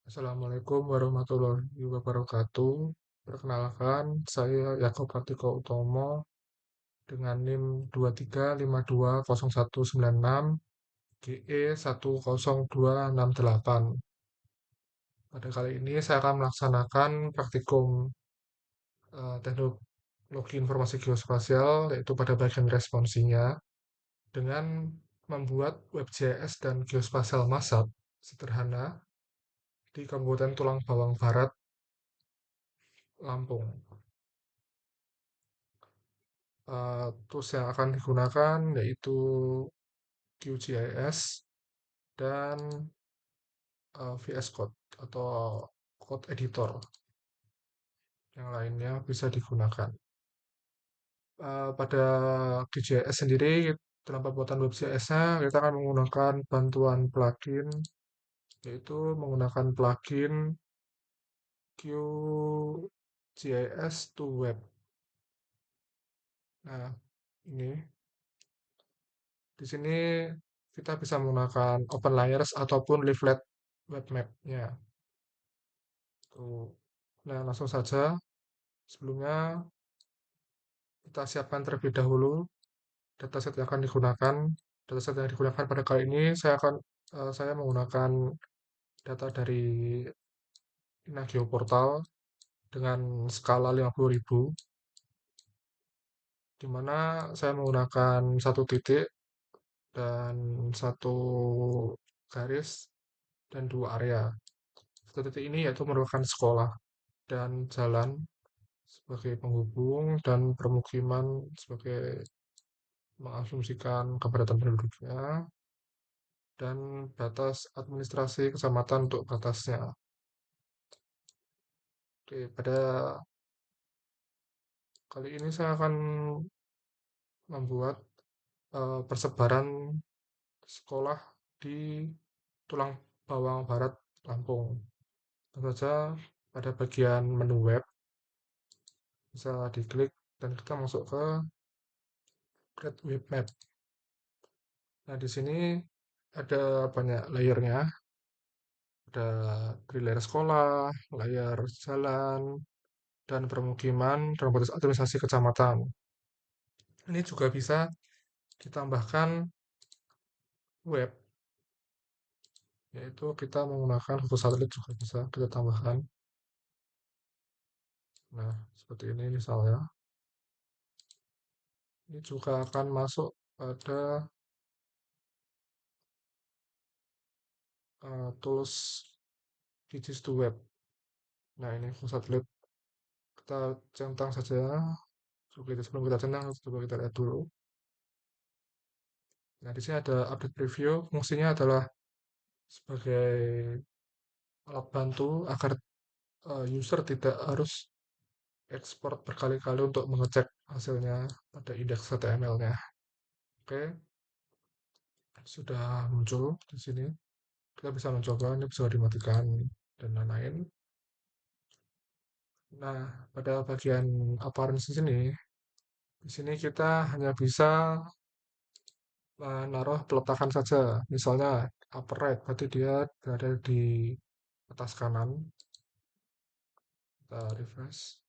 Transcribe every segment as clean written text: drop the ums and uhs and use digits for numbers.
Assalamualaikum warahmatullahi wabarakatuh. Perkenalkan, saya Yakob Kartiko Utomo dengan NIM 23520196 GE 10268. Pada kali ini saya akan melaksanakan praktikum teknologi informasi geospasial, yaitu pada bagian responsinya, dengan membuat WebGIS dan geospasial massal sederhana di Kabupaten Tulang Bawang Barat, Lampung. Tools yang akan digunakan yaitu QGIS dan VS Code atau code editor yang lainnya bisa digunakan. Pada QGIS sendiri, dalam pembuatan WebGIS-nya, kita akan menggunakan bantuan plugin, yaitu menggunakan plugin QGIS to Web. Nah, ini di sini kita bisa menggunakan open layers ataupun leaflet web map-nya. Tuh. Nah, langsung saja. Sebelumnya kita siapkan terlebih dahulu dataset yang akan digunakan. Dataset yang digunakan pada kali ini saya menggunakan data dari Inageo Portal dengan skala 50.000, di mana saya menggunakan satu titik dan satu garis dan dua area. Satu titik ini yaitu merupakan sekolah dan jalan sebagai penghubung dan permukiman sebagai mengasumsikan kepadatan penduduknya, dan batas administrasi kecamatan untuk batasnya. Oke, pada kali ini saya akan membuat persebaran sekolah di Tulang Bawang Barat, Lampung. Tentu saja pada bagian menu web bisa diklik dan kita masuk ke Create Web Map. Nah, di sini ada banyak layernya. Ada dari layar sekolah, layar jalan, dan permukiman, dan batas administrasi kecamatan. Ini juga bisa ditambahkan web, yaitu kita menggunakan foto satelit juga bisa kita tambahkan. Nah, seperti ini misalnya. Ini juga akan masuk pada tools Digits to Web. Nah, ini foto satelit. Kita centang saja. Sebelum kita centang, coba kita lihat dulu. Nah, di sini ada update preview. Fungsinya adalah sebagai alat bantu agar user tidak harus ekspor berkali-kali untuk mengecek hasilnya pada indeks HTML-nya. Oke, sudah muncul di sini. Kita bisa mencoba, ini bisa dimatikan dan lain-lain. Nah, pada bagian appearance di sini kita hanya bisa menaruh peletakan saja. Misalnya upper right, berarti dia berada di atas kanan. Kita refresh.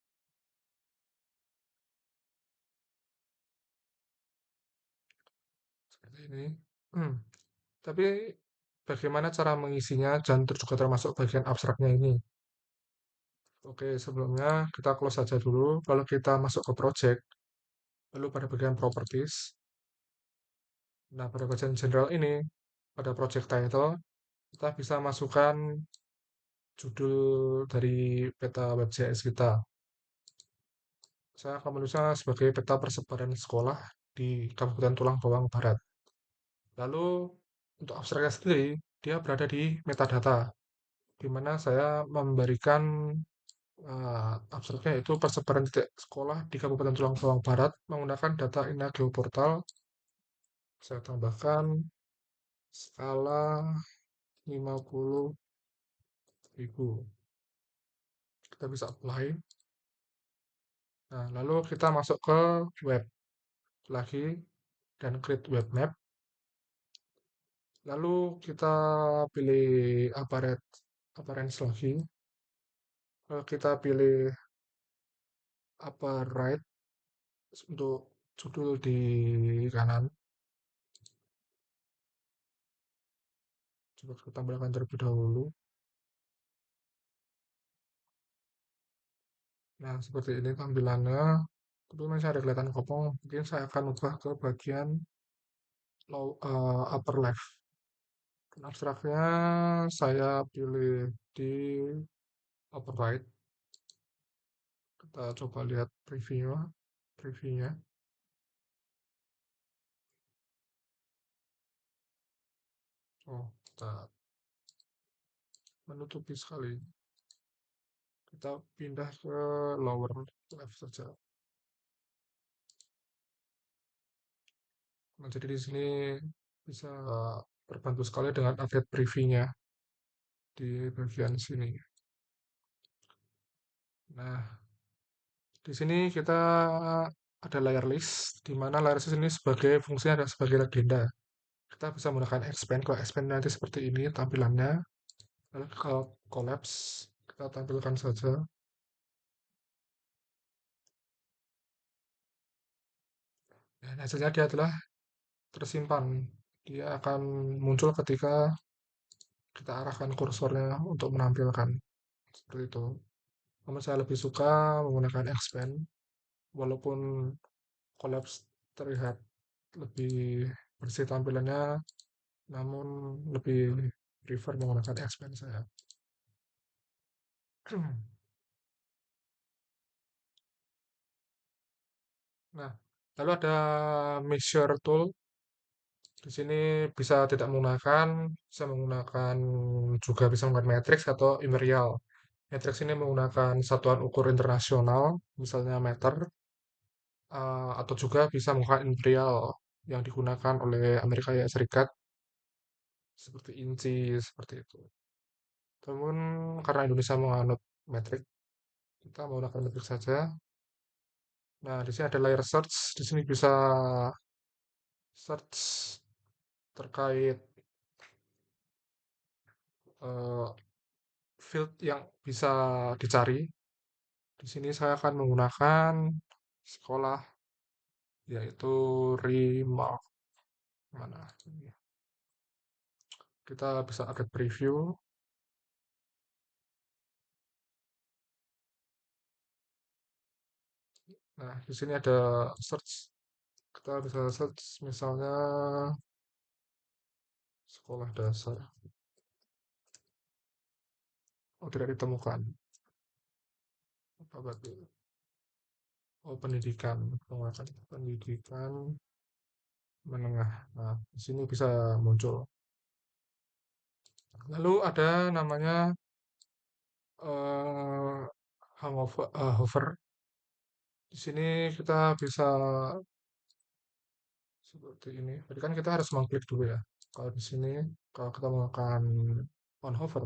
Seperti ini. Tapi bagaimana cara mengisinya dan juga termasuk bagian abstraknya ini? Oke, sebelumnya kita close saja dulu. Lalu kita masuk ke project. Lalu pada bagian properties. Nah, pada bagian general ini, pada project title, kita bisa masukkan judul dari peta WebGIS kita. Saya akan menulisnya sebagai peta persebaran sekolah di Kabupaten Tulang Bawang Barat. Lalu untuk abstraknya sendiri, dia berada di metadata, di mana saya memberikan abstraknya yaitu persebaran titik sekolah di Kabupaten Tulang Bawang Barat menggunakan data Inageo Portal. Saya tambahkan skala 50.000. Kita bisa apply. Nah, lalu kita masuk ke web lagi dan create web map. Lalu kita pilih apparet appearance lagi. Kita pilih upper right untuk judul di kanan. Coba kita tampilkan terlebih dahulu. Nah, seperti ini tampilannya. Tapi masih ada kelihatan kopong. Mungkin saya akan ubah ke bagian upper left. Dan abstraknya saya pilih di upper right. Kita coba lihat previewnya. Oh, kita menutupi sekali. Kita pindah ke lower left saja. Nah, jadi di sini bisa terbantu sekali dengan update previewnya di bagian sini. Nah, di sini kita ada layer list, di mana layer list ini sebagai fungsinya adalah sebagai legenda. Kita bisa menggunakan expand. Kalau expand nanti seperti ini tampilannya. Lalu kalau collapse, kita tampilkan saja. Dan hasilnya dia adalah tersimpan. Dia akan muncul ketika kita arahkan kursornya untuk menampilkan. Seperti itu. Namun saya lebih suka menggunakan expand, walaupun collapse terlihat lebih bersih tampilannya, namun lebih prefer menggunakan expand saya. Nah, lalu ada measure tool. Di sini bisa tidak menggunakan, bisa menggunakan juga bisa menggunakan matrix atau imperial. Matrix ini menggunakan satuan ukur internasional, misalnya meter, atau juga bisa menggunakan imperial yang digunakan oleh Amerika Serikat seperti inci seperti itu. Namun karena Indonesia menganut metrik, kita menggunakan metrik saja. Nah, di sini ada layer search. Di sini bisa search terkait eh, field yang bisa dicari. Di sini saya akan menggunakan sekolah, yaitu remark. Mana? Kita bisa update preview. Nah, di sini ada search. Kita bisa search misalnya sekolah dasar. Oh, tidak ditemukan. Apa berarti? Oh, pendidikan. Penguatan pendidikan menengah. Nah, di sini bisa muncul. Lalu ada namanya eh hover. Di sini kita bisa seperti ini. Jadi kan kita harus mengklik dulu ya. Kalau di sini, kalau kita menggunakan on hover,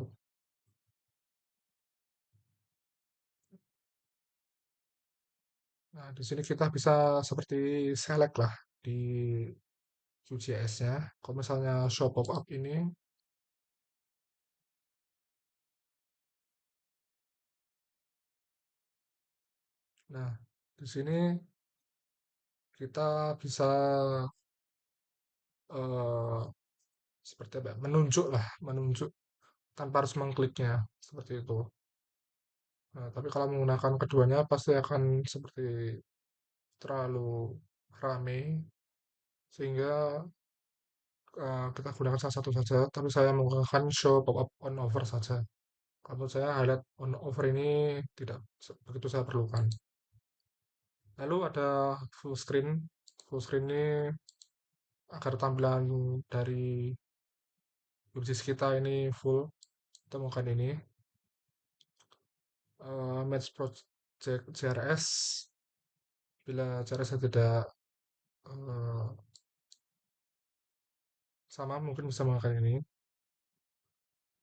nah di sini kita bisa seperti select lah di Vue.js-nya. Kalau misalnya show pop-up ini, nah di sini kita bisa eh, seperti apa? Ya, menunjuk lah, menunjuk tanpa harus mengkliknya seperti itu. Nah, tapi kalau menggunakan keduanya pasti akan seperti terlalu rame sehingga kita gunakan salah satu saja. Tapi saya menggunakan show pop-up on over saja. Kalau saya highlight on over ini tidak begitu saya perlukan. Lalu ada full screen. Full screen ini agar tampilan dari website kita ini full. Temukan ini match project CRS. Bila CRS tidak eh, sama, mungkin bisa menggunakan ini.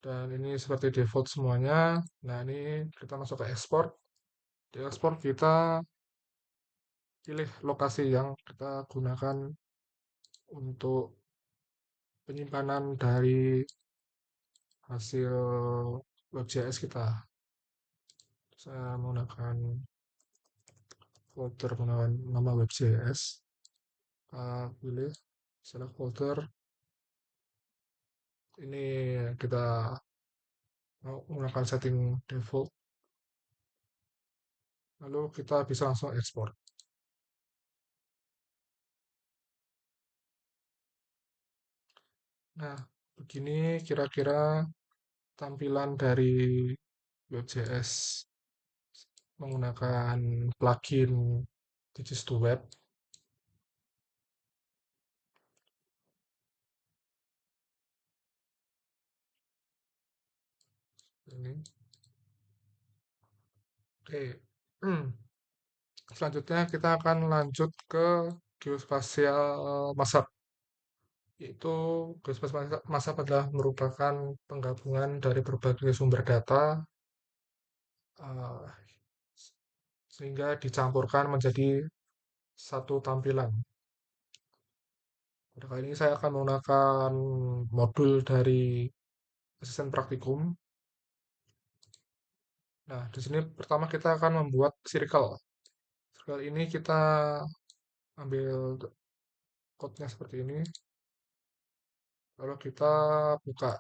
Dan ini seperti default semuanya. Nah, ini kita masuk ke export. Di export kita pilih lokasi yang kita gunakan untuk penyimpanan dari hasil WebJS kita. Saya menggunakan folder menggunakan nama WebJS. Pilih select folder. Ini kita mau menggunakan setting default. Lalu kita bisa langsung ekspor. Nah, begini kira-kira tampilan dari WebJS menggunakan plugin Digis to Web. Ini. Oke. Selanjutnya kita akan lanjut ke geospasial mashup. Yaitu geospasial mashup adalah merupakan penggabungan dari berbagai sumber data eh, sehingga dicampurkan menjadi satu tampilan. Pada kali ini saya akan menggunakan modul dari asisten praktikum. Nah, di sini pertama kita akan membuat circle. Circle ini kita ambil code-nya seperti ini. Lalu kita buka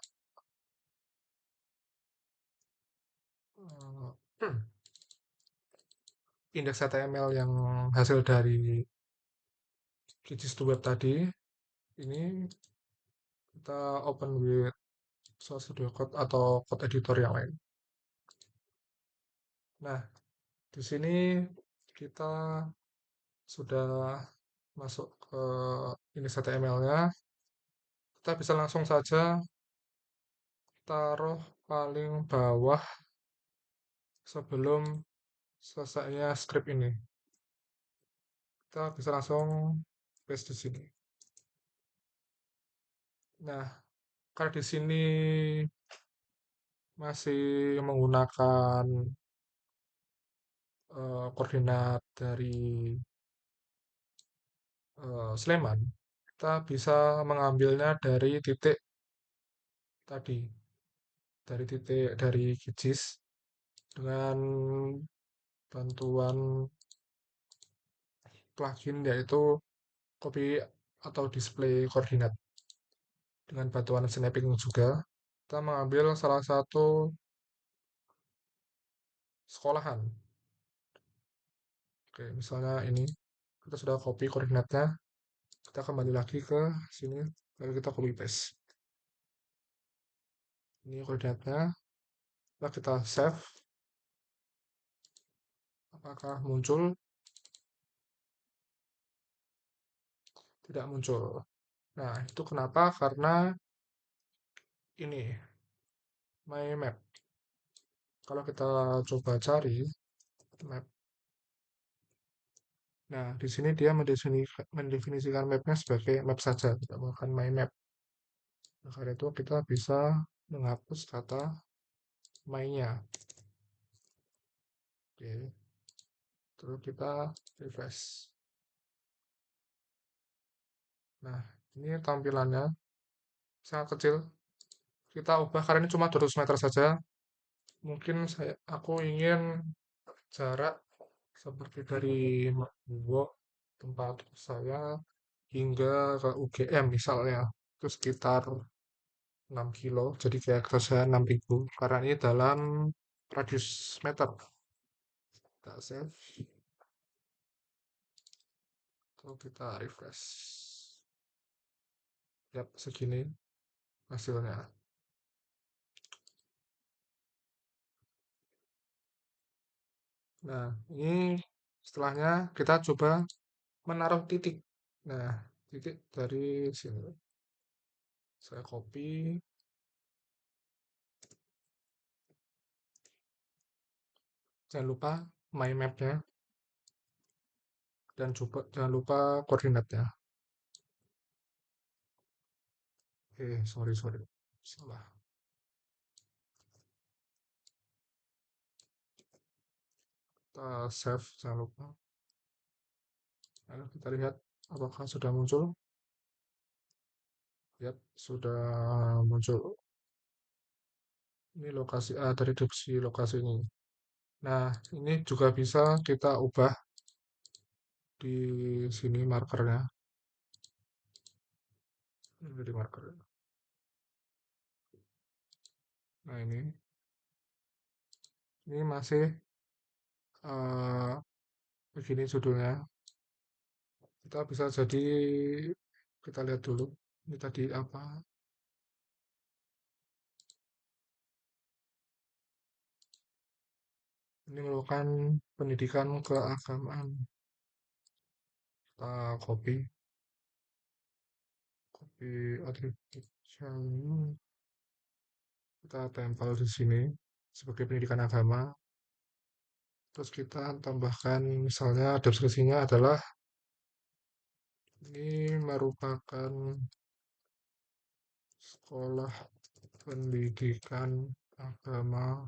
eh, indeks HTML yang hasil dari Digis to Web tadi. Ini kita open with Visual Studio Code atau code editor yang lain. Nah, di sini kita sudah masuk ke indeks HTML-nya. Kita bisa langsung saja taruh paling bawah sebelum selesainya script ini. Kita bisa langsung paste di sini. Nah, karena di sini masih menggunakan koordinat dari Sleman, kita bisa mengambilnya dari titik tadi, dari titik dari Gijis dengan bantuan plugin yaitu copy atau display koordinat. Dengan bantuan snapping juga, kita mengambil salah satu sekolahan. Oke, misalnya ini kita sudah copy koordinatnya, kita kembali lagi ke sini, lalu kita copy paste. Ini koordinatnya, lalu kita save. Apakah muncul? Tidak muncul. Nah, itu kenapa? Karena ini my map. Kalau kita coba cari map, nah di sini dia mendefinisikan mapnya sebagai map saja, tidak bukan my map. Nah, karena itu kita bisa menghapus kata my-nya. Oke, terus kita refresh. Nah, ini tampilannya sangat kecil. Kita ubah karena ini cuma 200 meter saja. Mungkin aku ingin jarak seperti dari Malioboro tempat saya hingga ke UGM misalnya itu sekitar 6 kilo, jadi kayak saya 6.000 karena ini dalam radius meter. Kita save, atau kita refresh. Yap, segini hasilnya. Nah, ini setelahnya kita coba menaruh titik. Nah, titik dari sini. Saya copy, jangan lupa my map-nya, dan coba jangan lupa koordinatnya. Sorry, salah. Kita save, jangan lupa. Lalu kita lihat apakah sudah muncul. Ya, sudah muncul. Ini lokasi A dari deskripsi lokasi ini. Nah, ini juga bisa kita ubah di sini markernya. Ini di marker. Nah, ini masih begini judulnya. Kita bisa jadi kita lihat dulu. Ini tadi apa? Ini merupakan pendidikan keagamaan. Kita copy atribut ini kita tempel di sini sebagai pendidikan agama. Terus kita tambahkan misalnya deskripsinya adalah ini merupakan sekolah pendidikan agama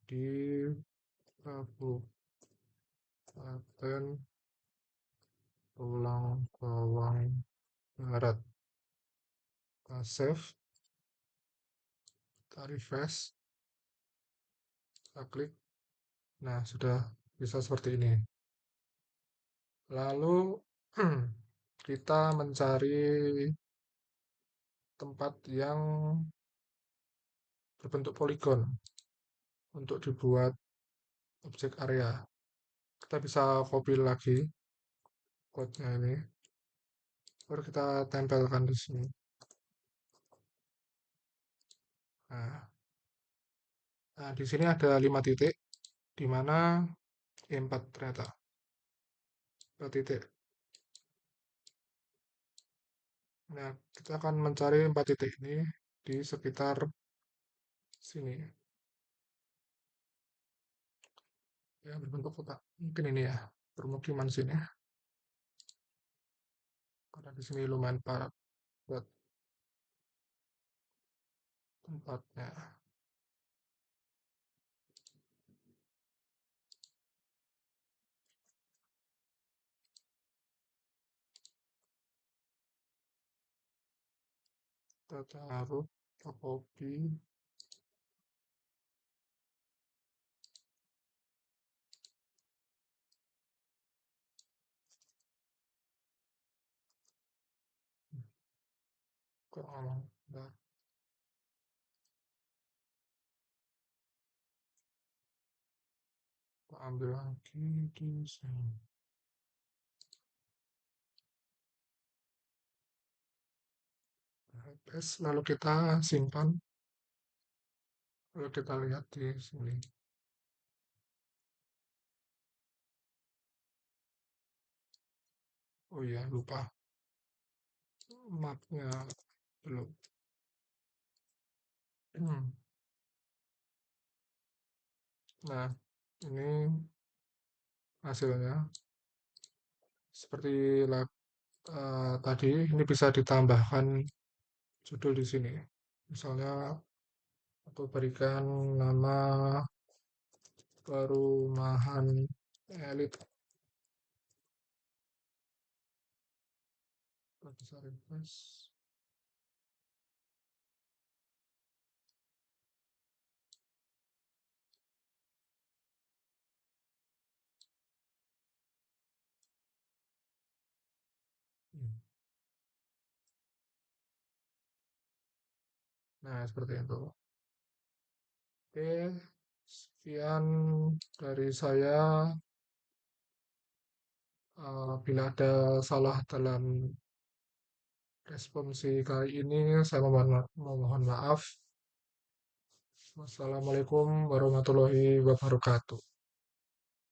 di Kabupaten Tulang Bawang Barat. Kita save, kita refresh, kita klik. Nah, sudah bisa seperti ini. Lalu kita mencari tempat yang berbentuk poligon untuk dibuat objek area. Kita bisa copy lagi code-nya ini, baru kita tempelkan di sini. Nah, di sini ada 5 titik, di mana 4 ternyata. 4 titik. Nah, kita akan mencari 4 titik ini di sekitar sini. Ya, berbentuk kotak. Mungkin ini ya, permukiman sini. Karena di sini lumayan padat buat tempatnya. Kita taruh, kita copy, ke nah, kita ambil lagi di sini. Lalu kita simpan, lalu kita lihat di sini. Oh iya, lupa mapnya belum. Nah, ini hasilnya seperti tadi. Ini bisa ditambahkan judul di sini. Misalnya aku berikan nama perumahan elit. Kita bisa refresh. Nah, seperti itu. Oke, sekian dari saya. Bila ada salah dalam responsi kali ini, saya memohon maaf. Wassalamualaikum warahmatullahi wabarakatuh.